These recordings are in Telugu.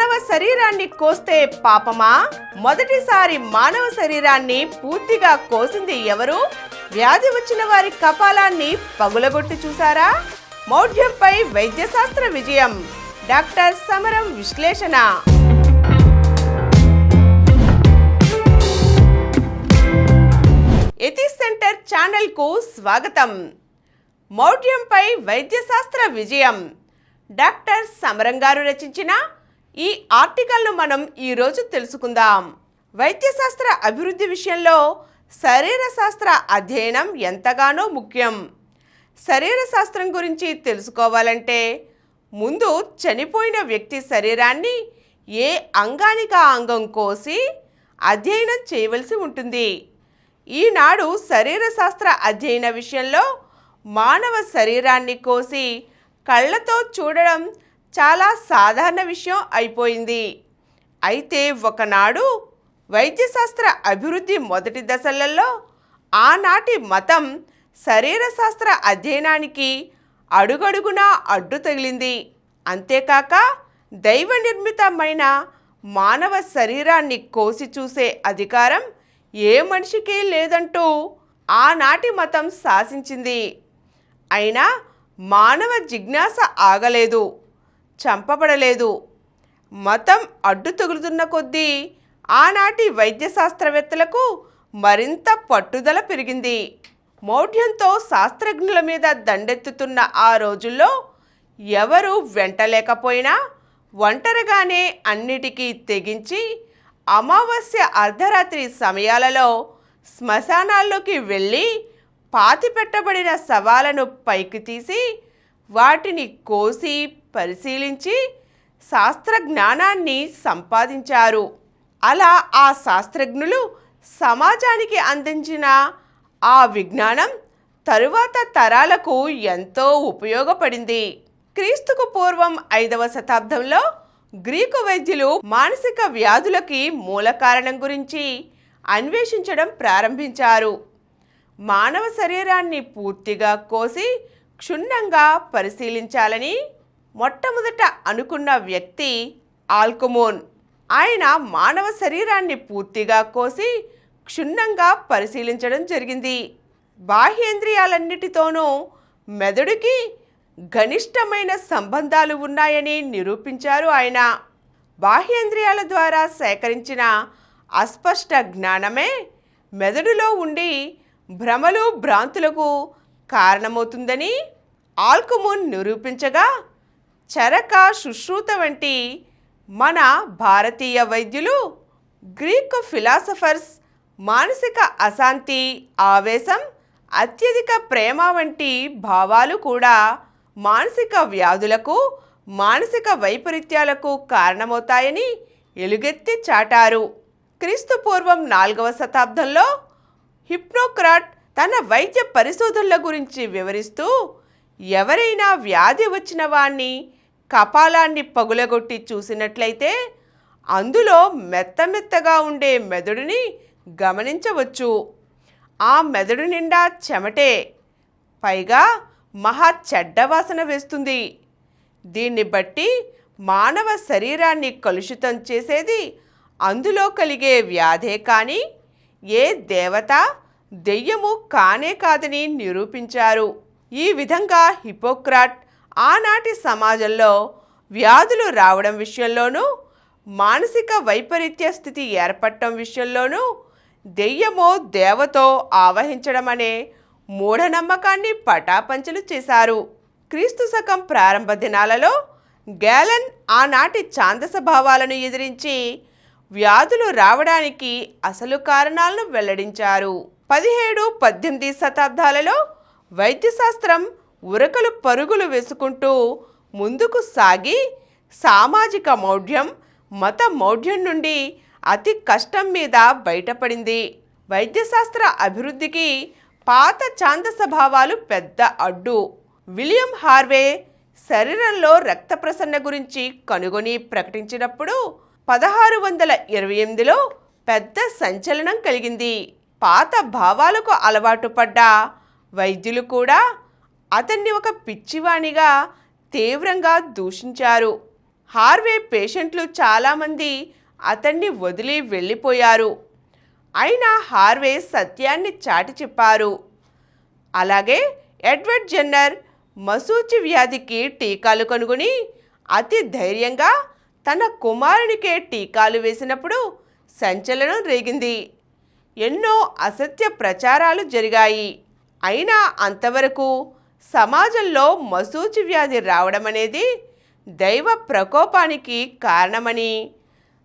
మానవ శరీరాన్ని కోస్తే పాపమా? మొదటిసారి మానవ శరీరాన్ని పూర్తిగా కోసింది ఎవరు? వ్యాధి వచ్చిన వారి కపాలాన్ని పగులగొట్టి చూసారా? మౌఢ్యంపై వైద్యశాస్త్ర విజయం. డాక్టర్ సమరం విశ్లేషణ. ఎథిక్స్ సెంటర్ ఛానల్ కు స్వాగతం. మౌఢ్యంపై వైద్యశాస్త్ర విజయం. డాక్టర్ సమరం గారు రచించిన ఈ ఆర్టికల్ను మనం ఈరోజు తెలుసుకుందాం. వైద్యశాస్త్ర అభివృద్ధి విషయంలో శరీర శాస్త్ర అధ్యయనం ఎంతగానో ముఖ్యం. శరీర శాస్త్రం గురించి తెలుసుకోవాలంటే ముందు చనిపోయిన వ్యక్తి శరీరాన్ని ఏ అంగానికి ఆ అంగం కోసి అధ్యయనం చేయవలసి ఉంటుంది. ఈనాడు శరీర శాస్త్ర అధ్యయన విషయంలో మానవ శరీరాన్ని కోసి కళ్ళతో చూడడం చాలా సాధారణ విషయం అయిపోయింది. అయితే ఒకనాడు వైద్యశాస్త్ర అభివృద్ధి మొదటి దశలలో ఆనాటి మతం శరీర శాస్త్ర అధ్యయనానికి అడుగడుగునా అడ్డు తగిలింది. అంతేకాక దైవ నిర్మితమైన మానవ శరీరాన్ని కోసి చూసే అధికారం ఏ మనిషికి లేదంటూ ఆనాటి మతం శాసించింది. అయినా మానవ జిజ్ఞాస ఆగలేదు, చంపబడలేదు. మతం అడ్డు తగులుతున్న కొద్దీ ఆనాటి వైద్య శాస్త్రవేత్తలకు మరింత పట్టుదల పెరిగింది. మౌఢ్యంతో శాస్త్రజ్ఞుల మీద దండెత్తుతున్న ఆ రోజుల్లో ఎవరు వెంటలేకపోయినా ఒంటరిగానే అన్నిటికీ తెగించి అమావాస్య అర్ధరాత్రి సమయాలలో శ్మశానాల్లోకి వెళ్ళి పాతిపెట్టబడిన శవాలను పైకి తీసి వాటిని కోసి పరిశీలించి శాస్త్ర జ్ఞానాన్ని సంపాదించారు. అలా ఆ శాస్త్రజ్ఞులు సమాజానికి అందించిన ఆ విజ్ఞానం తరువాత తరాలకు ఎంతో ఉపయోగపడింది. క్రీస్తుకు పూర్వం 5వ శతాబ్దంలో గ్రీకు వైద్యులు మానసిక వ్యాధులకి మూల కారణం గురించి అన్వేషించడం ప్రారంభించారు. మానవ శరీరాన్ని పూర్తిగా కోసి క్షుణ్ణంగా పరిశీలించాలని మొట్టమొదట అనుకున్న వ్యక్తి ఆల్కమోన్. ఆయన మానవ శరీరాన్ని పూర్తిగా కోసి క్షుణ్ణంగా పరిశీలించడం జరిగింది. బాహ్యేంద్రియాలన్నిటితోనూ మెదడుకి ఘనిష్టమైన సంబంధాలు ఉన్నాయని నిరూపించారు ఆయన. బాహ్యేంద్రియాల ద్వారా సేకరించిన అస్పష్ట జ్ఞానమే మెదడులో ఉండి భ్రమలు భ్రాంతులకు కారణమవుతుందని ఆల్కమోన్ నిరూపించగా చరక, సుశ్రుత వంటి మన భారతీయ వైద్యులు, గ్రీకు ఫిలాసఫర్స్ మానసిక అశాంతి, ఆవేశం, అత్యధిక ప్రేమ వంటి భావాలు కూడా మానసిక వ్యాధులకు, మానసిక వైపరీత్యాలకు కారణమవుతాయని ఎలుగెత్తి చాటారు. క్రీస్తు పూర్వం 4వ శతాబ్దంలో హిప్పోక్రాట్ తన వైద్య పరిశోధనల గురించి వివరిస్తూ ఎవరైనా వ్యాధి వచ్చిన వాణ్ణి కపాలాన్ని పగులగొట్టి చూసినట్లయితే అందులో మెత్తమెత్తగా ఉండే మెదడుని గమనించవచ్చు. ఆ మెదడు నిండా చెమటే, పైగా మహా చెడ్డ వాసన వేస్తుంది. దీన్ని బట్టి మానవ శరీరాన్ని కలుషితం చేసేది అందులో కలిగే వ్యాధే కానీ ఏ దేవత, దెయ్యము కానే కాదని నిరూపించారు. ఈ విధంగా హిప్పోక్రాట్ ఆనాటి సమాజంలో వ్యాధులు రావడం విషయంలోనూ, మానసిక వైపరీత్య స్థితి ఏర్పడటం విషయంలోనూ దెయ్యమో దేవతో ఆవహించడం అనే మూఢనమ్మకాన్ని పటాపంచలు చేశారు. క్రీస్తు శకం ప్రారంభ దినాలలో గ్యాలన్ ఆనాటి ఛాందస భావాలను ఎదిరించి వ్యాధులు రావడానికి అసలు కారణాలను వెల్లడించారు. 17-18 శతాబ్దాలలో వైద్యశాస్త్రం ఉరకలు పరుగులు వేసుకుంటూ ముందుకు సాగి సామాజిక మౌఢ్యం, మత మౌఢ్యం నుండి అతి కష్టం మీద బయటపడింది. వైద్యశాస్త్ర అభివృద్ధికి పాత ఛాందస భావాలు పెద్ద అడ్డు. విలియం హార్వే శరీరంలో రక్త ప్రసరణ గురించి కనుగొని ప్రకటించినప్పుడు 1628లో పెద్ద సంచలనం కలిగింది. పాత భావాలకు అలవాటు పడ్డ వైద్యులు కూడా అతన్ని ఒక పిచ్చివాణిగా తీవ్రంగా దూషించారు. హార్వే పేషెంట్లు చాలామంది అతన్ని వదిలి వెళ్ళిపోయారు. అయినా హార్వే సత్యాన్ని చాటి చెప్పారు. అలాగే ఎడ్వర్డ్ జెన్నర్ మశూచి వ్యాధికి టీకాలు కనుగొని అతి ధైర్యంగా తన కుమారునికే టీకాలు వేసినప్పుడు సంచలనం రేగింది. ఎన్నో అసత్య ప్రచారాలు జరిగాయి. అయినా అంతవరకు సమాజంలో మశూచి వ్యాధి రావడం అనేది దైవ ప్రకోపానికి కారణమని,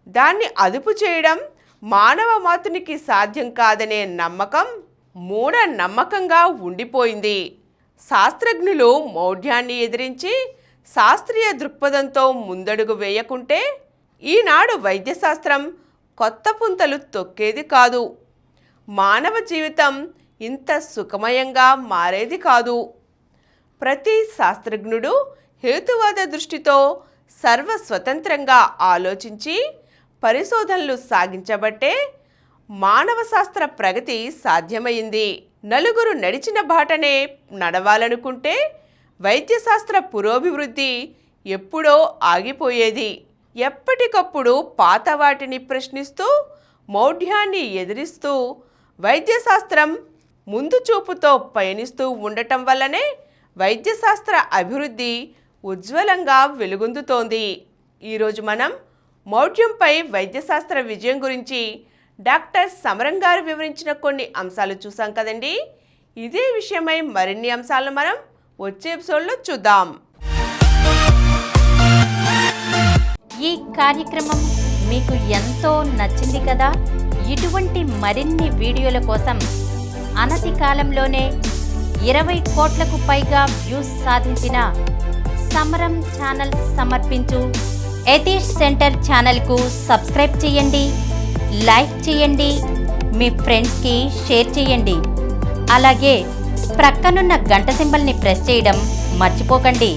దాన్ని అదుపు చేయడం మానవ మాతునికి సాధ్యం కాదనే నమ్మకం మూఢ నమ్మకంగా ఉండిపోయింది. శాస్త్రజ్ఞులు మౌఢ్యాన్ని ఎదిరించి శాస్త్రీయ దృక్పథంతో ముందడుగు వేయకుంటే ఈనాడు వైద్యశాస్త్రం కొత్త పుంతలు తొక్కేది కాదు. మానవ జీవితం ఇంత సుఖమయంగా మారేది కాదు. ప్రతి శాస్త్రజ్ఞుడు హేతువాద దృష్టితో సర్వస్వతంత్రంగా ఆలోచించి పరిశోధనలు సాగించబట్టే మానవ శాస్త్ర ప్రగతి సాధ్యమైంది. నలుగురు నడిచిన బాటనే నడవాలనుకుంటే వైద్యశాస్త్ర పురోభివృద్ధి ఎప్పుడో ఆగిపోయేది. ఎప్పటికప్పుడు పాత వాటిని ప్రశ్నిస్తూ మౌఢ్యాన్ని ఎదిరిస్తూ వైద్యశాస్త్రం ముందు చూపుతో పయనిస్తూ ఉండటం వల్లనే వైద్యశాస్త్ర అభివృద్ధి ఉజ్వలంగా వెలుగొందుతోంది. ఈరోజు మనం మౌఢ్యంపై వైద్యశాస్త్ర విజయం గురించి డాక్టర్ సమరం గారు వివరించిన కొన్ని అంశాలు చూసాం కదండి. ఇదే విషయమై మరిన్ని అంశాలను మనం వచ్చే ఎపిసోడ్లో చూద్దాం. ఈ కార్యక్రమం మీకు ఎంతో నచ్చింది కదా. ఇటువంటి మరిన్ని వీడియోల కోసం అనతి కాలంలోనే 20 కోట్లకు పైగా వ్యూస్ సాధించిన సమరం ఛానల్ సమర్పించు యతీష్ సెంటర్ ఛానల్కు సబ్స్క్రైబ్ చేయండి, లైక్ చేయండి, మీ ఫ్రెండ్స్కి షేర్ చేయండి. అలాగే ప్రక్కనున్న గంట సింబల్ని ప్రెస్ చేయడం మర్చిపోకండి.